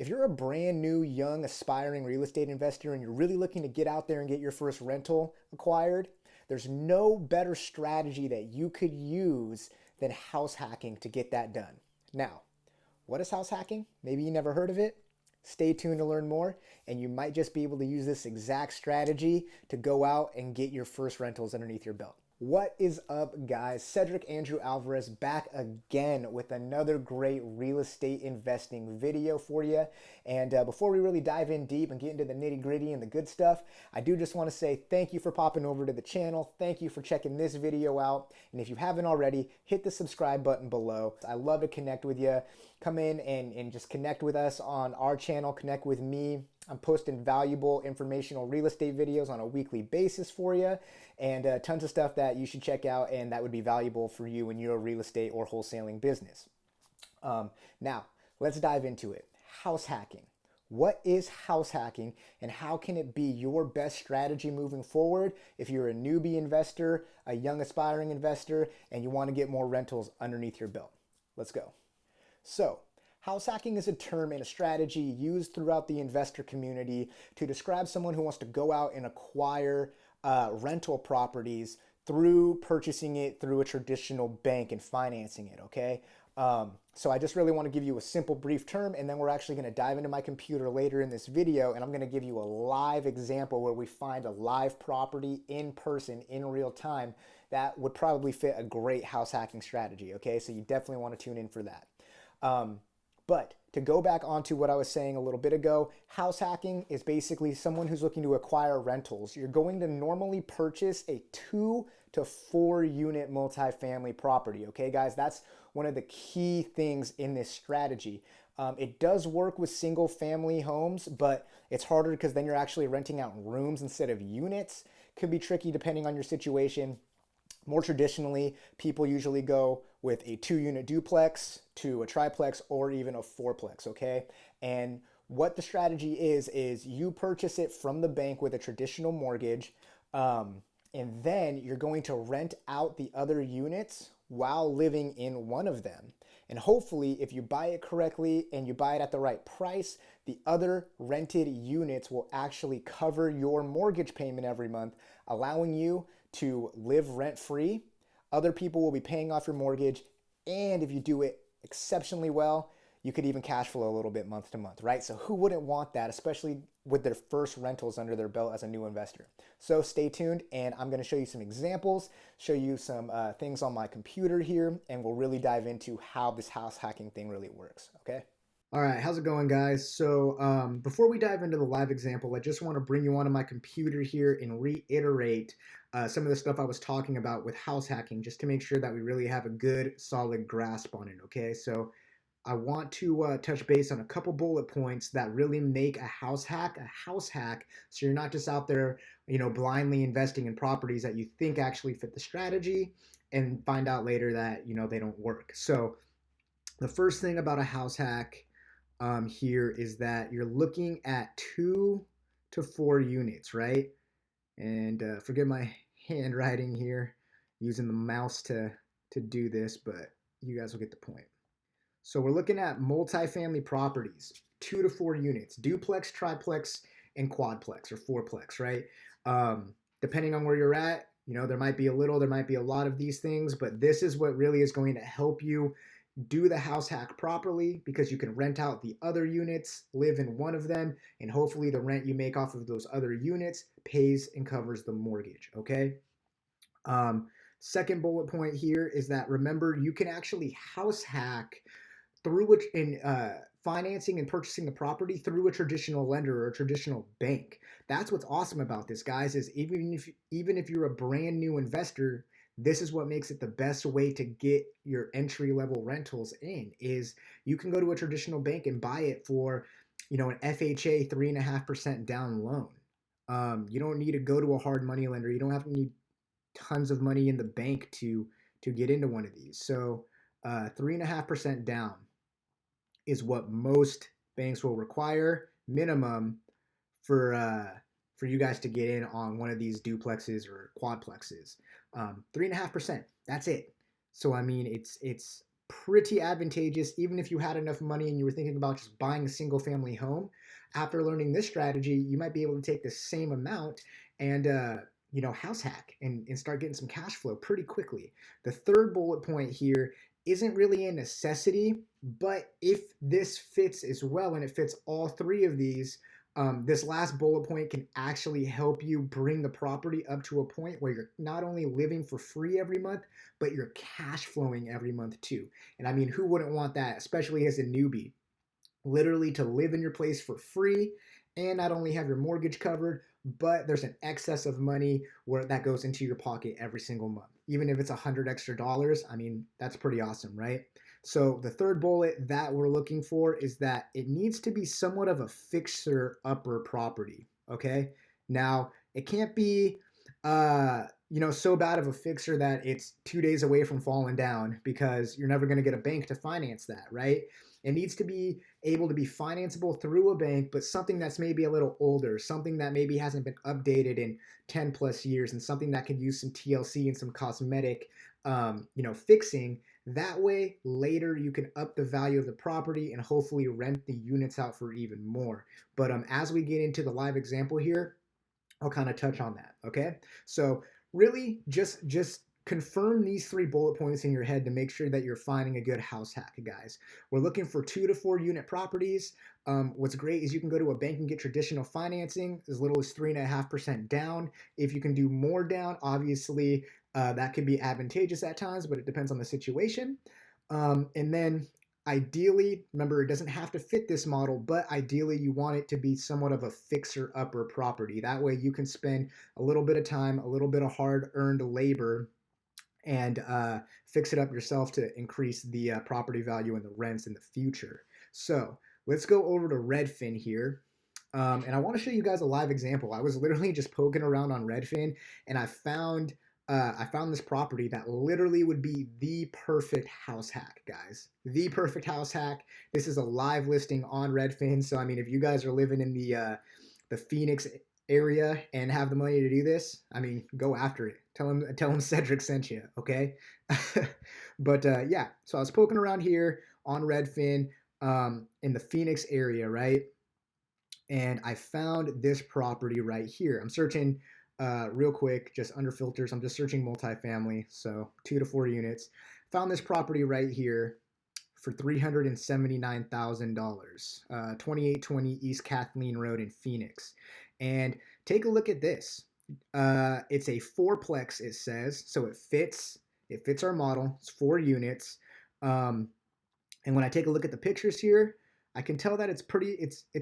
If you're a brand new, young, aspiring real estate investor and you're really looking to get out there and get your first rental acquired, there's no better strategy that you could use than house hacking to get that done. Now, what is house hacking? Maybe you never heard of it. Stay tuned to learn more, and you might just be able to use this exact strategy to go out and get your first rentals underneath your belt. What is up, guys? Cedric Andrew Alvarez back again with another great real estate investing video for you. And before we really dive in deep and get into the nitty gritty and the good stuff, I do just want to say thank you for popping over to the channel. Thank you for checking this video out. And if you haven't already, hit the subscribe button below. I love to connect with you. Come in and just connect with us on our channel, connect with me. I'm posting valuable informational real estate videos on a weekly basis for you, and tons of stuff that you should check out and that would be valuable for you in your real estate or wholesaling business. Now, let's dive into it. House hacking. What is house hacking and how can it be your best strategy moving forward if you're a newbie investor, a young aspiring investor, and you want to get more rentals underneath your belt? Let's go. So, house hacking is a term and a strategy used throughout the investor community to describe someone who wants to go out and acquire rental properties through purchasing it through a traditional bank and financing it, okay? So I just really want to give you a simple, brief term, and then we're actually going to dive into my computer later in this video, and I'm going to give you a live example where we find a live property in person, in real time, that would probably fit a great house hacking strategy, okay? So you definitely want to tune in for that. But to go back onto what I was saying a little bit ago, house hacking is basically someone who's looking to acquire rentals. You're going to normally purchase a 2 to 4 unit multifamily property. Okay, guys, that's one of the key things in this strategy. It does work with single family homes, but it's harder because then you're actually renting out rooms instead of units. Could be tricky depending on your situation. More traditionally, people usually go with a 2-unit duplex to a triplex or even a fourplex, okay? And what the strategy is you purchase it from the bank with a traditional mortgage, and then you're going to rent out the other units while living in one of them. And hopefully, if you buy it correctly and you buy it at the right price, the other rented units will actually cover your mortgage payment every month, allowing you to live rent-free. Other people will be paying off your mortgage, and if you do it exceptionally well, you could even cash flow a little bit month to month, right? So who wouldn't want that, especially with their first rentals under their belt as a new investor? So stay tuned, and I'm going to show you some examples, show you some things on my computer here, and we'll really dive into how this house hacking thing really works, okay? All right, how's it going, guys? So before we dive into the live example, I just want to bring you onto my computer here and reiterate some of the stuff I was talking about with house hacking, just to make sure that we really have a good, solid grasp on it, okay? So I want to touch base on a couple bullet points that really make a house hack, so you're not just out there, blindly investing in properties that you think actually fit the strategy and find out later that, they don't work. So the first thing about a house hack here is that you're looking at 2 to 4 units, right? And forgive my handwriting here, using the mouse to do this, but you guys will get the point. So we're looking at multifamily properties, 2 to 4 units, duplex, triplex, and quadplex or fourplex, right? Depending on where you're at, there might be a little, there might be a lot of these things, but this is what really is going to help you do the house hack properly, because you can rent out the other units, live in one of them, and hopefully the rent you make off of those other units pays and covers the mortgage, okay? Second bullet point here is that, remember, you can actually house hack through which in financing and purchasing the property through a traditional lender or a traditional bank. That's what's awesome about this, guys, is even if you're a brand new investor, this is what makes it the best way to get your entry level rentals in, is you can go to a traditional bank and buy it for, an FHA 3.5% down loan. You don't need to go to a hard money lender. You don't have to need tons of money in the bank to get into one of these. So 3.5% down is what most banks will require minimum for you guys to get in on one of these duplexes or quadplexes. 3.5%, that's it. So I mean, it's pretty advantageous. Even if you had enough money and you were thinking about just buying a single family home, after learning this strategy, you might be able to take the same amount and house hack and start getting some cash flow pretty quickly. The third bullet point here isn't really a necessity, but if this fits as well and it fits all three of these, this last bullet point can actually help you bring the property up to a point where you're not only living for free every month, but you're cash flowing every month too. And I mean, who wouldn't want that, especially as a newbie? Literally to live in your place for free and not only have your mortgage covered, but there's an excess of money where that goes into your pocket every single month. Even if it's $100 extra, I mean, that's pretty awesome, right? So the third bullet that we're looking for is that it needs to be somewhat of a fixer upper property, okay? Now, it can't be so bad of a fixer that it's 2 days away from falling down, because you're never going to get a bank to finance that, right? It needs to be able to be financeable through a bank, but something that's maybe a little older, something that maybe hasn't been updated in 10 plus years, and something that could use some TLC and some cosmetic, fixing. That way, later you can up the value of the property and hopefully rent the units out for even more. But as we get into the live example here, I'll kind of touch on that, okay? So really just confirm these 3 bullet points in your head to make sure that you're finding a good house hack, guys. We're looking for 2 to 4 unit properties. What's great is you can go to a bank and get traditional financing as little as 3.5% down. If you can do more down, obviously that could be advantageous at times, but it depends on the situation. And then ideally, remember, it doesn't have to fit this model, but ideally you want it to be somewhat of a fixer upper property. That way you can spend a little bit of time, a little bit of hard earned labor, and fix it up yourself to increase the property value and the rents in the future. So let's go over to Redfin here. And I want to show you guys a live example. I was literally just poking around on Redfin, and I found this property that literally would be the perfect house hack, guys. The perfect house hack. This is a live listing on Redfin. So I mean, if you guys are living in the Phoenix area and have the money to do this, I mean, go after it. Tell him Cedric sent you, okay? But yeah, so I was poking around here on Redfin in the Phoenix area, right? And I found this property right here. I'm searching real quick, just under filters. I'm just searching multifamily, so 2 to 4 units. Found this property right here for $379,000, 2820 East Kathleen Road in Phoenix. And take a look at this. It's a 4-plex, it says, so it fits our model. It's 4 units. And when I take a look at the pictures here, I can tell that it's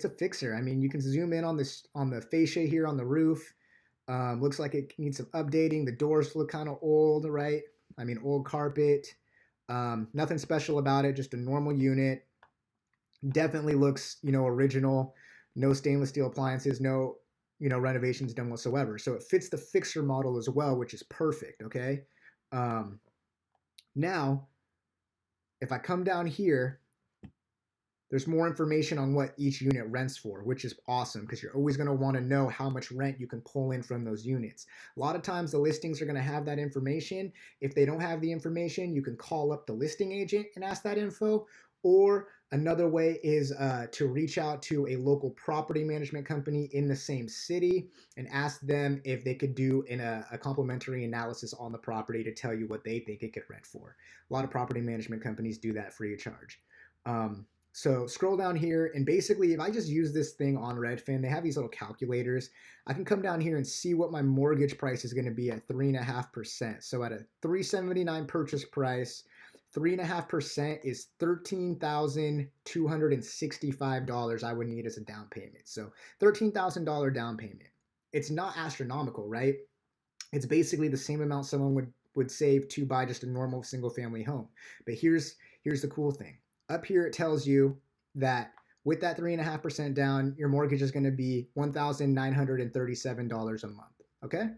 a fixer. I mean, you can zoom in on the fascia here on the roof. Looks like it needs some updating. The doors look kind of old, right? I mean, old carpet. Nothing special about it, just a normal unit. Definitely looks, original. No stainless steel appliances, no, renovations done whatsoever. So it fits the fixer model as well, which is perfect, okay? Now, if I come down here, there's more information on what each unit rents for, which is awesome because you're always going to want to know how much rent you can pull in from those units. A lot of times the listings are going to have that information. If they don't have the information, you can call up the listing agent and ask that info. Or another way is to reach out to a local property management company in the same city and ask them if they could do a complimentary analysis on the property to tell you what they think it could rent for. A lot of property management companies do that free of charge. So scroll down here, and basically if I just use this thing on Redfin, they have these little calculators. I can come down here and see what my mortgage price is going to be at 3.5%. So at a $379 purchase price, 3.5% is $13,265 I would need as a down payment. So $13,000 down payment. It's not astronomical, right? It's basically the same amount someone would save to buy just a normal single family home. But here's the cool thing. Up here it tells you that with that 3.5% down, your mortgage is going to be $1,937 a month. Okay?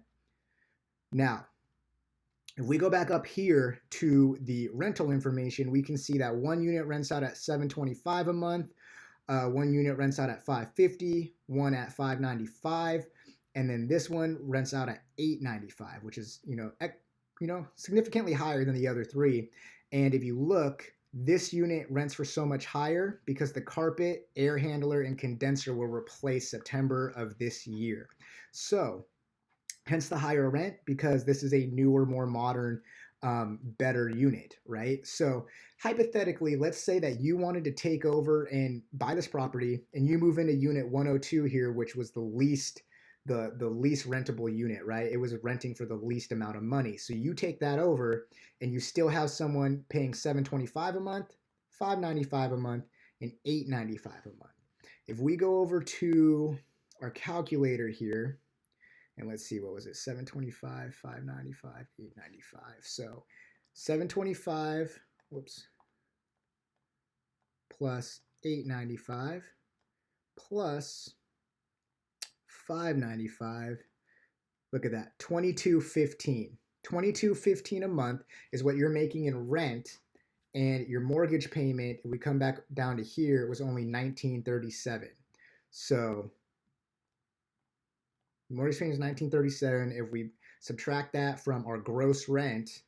Now, if we go back up here to the rental information, we can see that one unit rents out at $725 a month, one unit rents out at $550, one at $595, and then this one rents out at $895, which is significantly higher than the other 3. And if you look, This unit rents for so much higher because the carpet, air handler, and condenser will replace September of this year. So hence the higher rent, because this is a newer, more modern, better unit, right? So hypothetically, let's say that you wanted to take over and buy this property, and you move into unit 102 here, which was the least rentable unit, right? It was renting for the least amount of money. So you take that over, and you still have someone paying $725 a month, $595 a month, and $895 a month. If we go over to our calculator here, and let's see, what was it? 725, 595, 895. So 725, whoops, plus 895 plus 595. Look at that, 2215. 2215 a month is what you're making in rent, and your mortgage payment, if we come back down to here, it was only 1937. So mortgage payment is 1937. If we subtract that from our gross rent,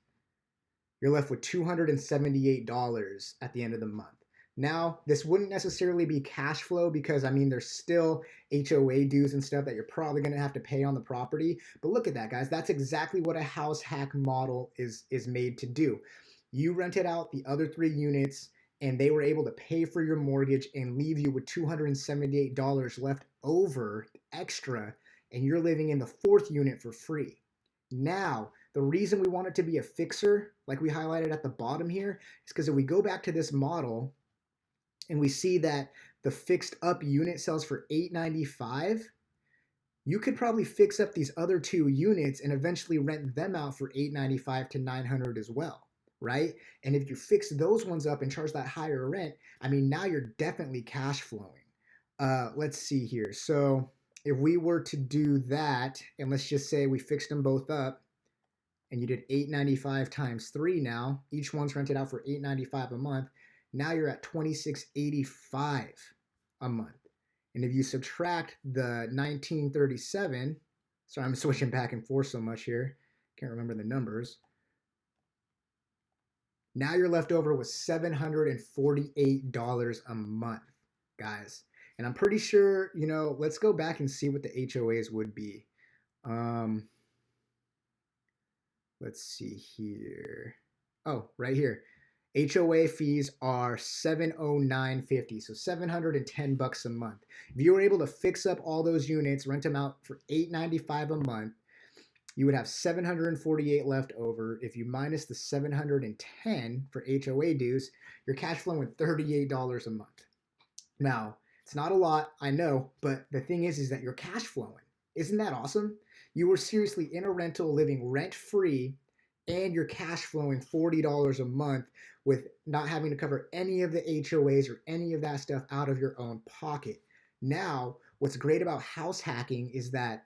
you're left with $278 at the end of the month. Now, this wouldn't necessarily be cash flow because, I mean, there's still HOA dues and stuff that you're probably going to have to pay on the property. But look at that, guys. That's exactly what a house hack model is made to do. You rented out the other 3 units, and they were able to pay for your mortgage and leave you with $278 left over extra, and you're living in the 4th unit for free. Now, the reason we want it to be a fixer, like we highlighted at the bottom here, is because if we go back to this model and we see that the fixed up unit sells for $895, you could probably fix up these other 2 units and eventually rent them out for $895 to $900 as well, right? And if you fix those ones up and charge that higher rent, I mean, now you're definitely cash flowing. Let's see here. So if we were to do that, and let's just say we fixed them both up, and you did $895 times 3 now, each one's rented out for $895 a month, now you're at $2685 a month. And if you subtract the 1937, sorry, I'm switching back and forth so much here, can't remember the numbers. Now you're left over with $748 a month, guys. And I'm pretty sure, you know, let's go back and see what the HOAs would be. Let's see here. Oh, right here. HOA fees are $709.50, so $710 a month. If you were able to fix up all those units, rent them out for $895 a month, you would have $748 left over. If you minus the $710 for HOA dues, you're cash flowing $38 a month. Now, it's not a lot, I know, but the thing is that you're cash flowing. Isn't that awesome? You were seriously in a rental, living rent-free, and you're cash flowing $40 a month with not having to cover any of the HOAs or any of that stuff out of your own pocket. Now, what's great about house hacking is that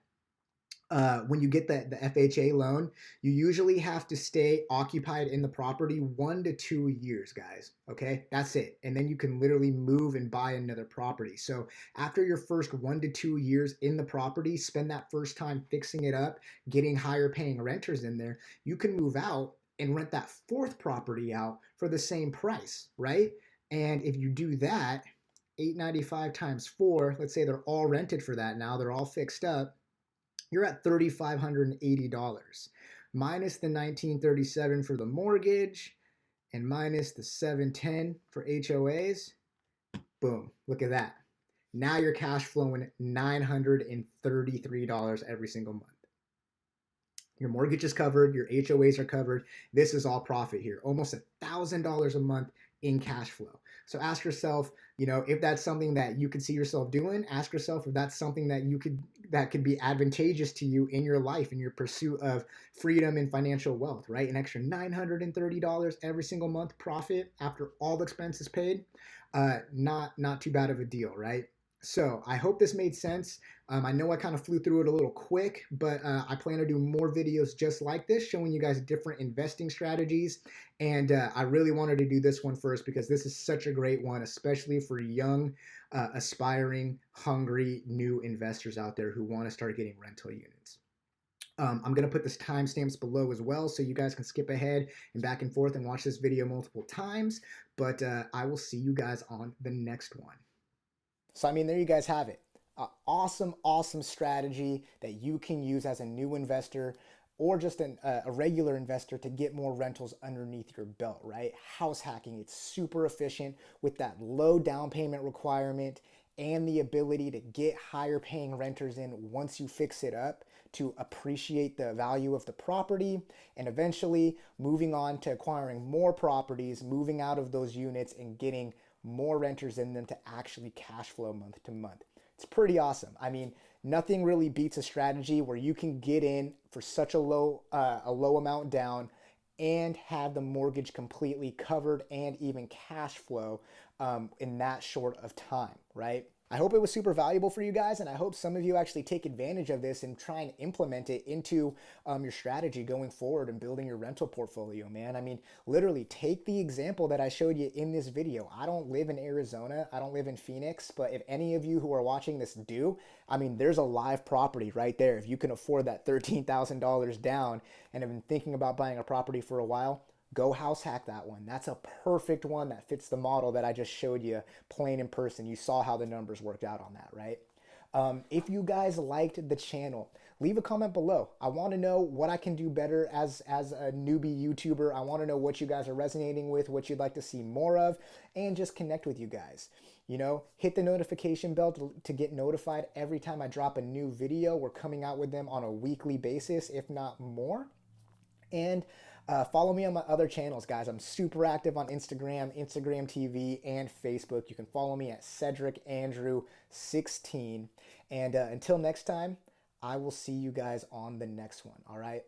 when you get the FHA loan, you usually have to stay occupied in the property 1 to 2 years, guys. Okay, that's it. And then you can literally move and buy another property. So after your first 1 to 2 years in the property, spend that first time fixing it up, getting higher paying renters in there, you can move out and rent that 4th property out for the same price, right? And if you do that, $895 times 4, let's say they're all rented for that now, they're all fixed up, you're at $3,580 minus the $1,937 for the mortgage and minus the $710 for HOAs. Boom, look at that. Now you're cash flowing $933 every single month. Your mortgage is covered, your HOAs are covered. This is all profit here, almost $1,000 a month in cash flow. So ask yourself, you know, if that's something that you could see yourself doing. Ask yourself if that's something that could be advantageous to you in your life, in your pursuit of freedom and financial wealth, right? An extra $930 every single month profit after all expenses paid. Not too bad of a deal, right? So I hope this made sense. I know I kind of flew through it a little quick, but I plan to do more videos just like this, showing you guys different investing strategies. And I really wanted to do this one first because this is such a great one, especially for young, aspiring, hungry, new investors out there who want to start getting rental units. I'm going to put the timestamps below as well so you guys can skip ahead and back and forth and watch this video multiple times. But I will see you guys on the next one. So, I mean, there you guys have it. Awesome, awesome strategy that you can use as a new investor or just a regular investor to get more rentals underneath your belt, right? House hacking, it's super efficient with that low down payment requirement and the ability to get higher paying renters in once you fix it up to appreciate the value of the property, and eventually moving on to acquiring more properties, moving out of those units and getting more renters in them to actually cash flow month to month. It's pretty awesome. I mean, nothing really beats a strategy where you can get in for such a low amount down and have the mortgage completely covered and even cash flow in that short of time, right? I hope it was super valuable for you guys, and I hope some of you actually take advantage of this and try and implement it into your strategy going forward and building your rental portfolio, man. I mean, literally take the example that I showed you in this video. I don't live in Arizona, I don't live in Phoenix, but if any of you who are watching this do, I mean, there's a live property right there. If you can afford that $13,000 down and have been thinking about buying a property for a while, go house hack that one. That's a perfect one that fits the model that I just showed you plain in person. You saw how the numbers worked out on that, right? If you guys liked the channel, leave a comment below. I want to know what I can do better as a newbie YouTuber. I want to know what you guys are resonating with, what you'd like to see more of, and just connect with you guys. You know, hit the notification bell to get notified every time I drop a new video. We're coming out with them on a weekly basis, if not more. And follow me on my other channels, guys. I'm super active on Instagram, Instagram TV, and Facebook. You can follow me at CedricAndrew16. And until next time, I will see you guys on the next one. All right?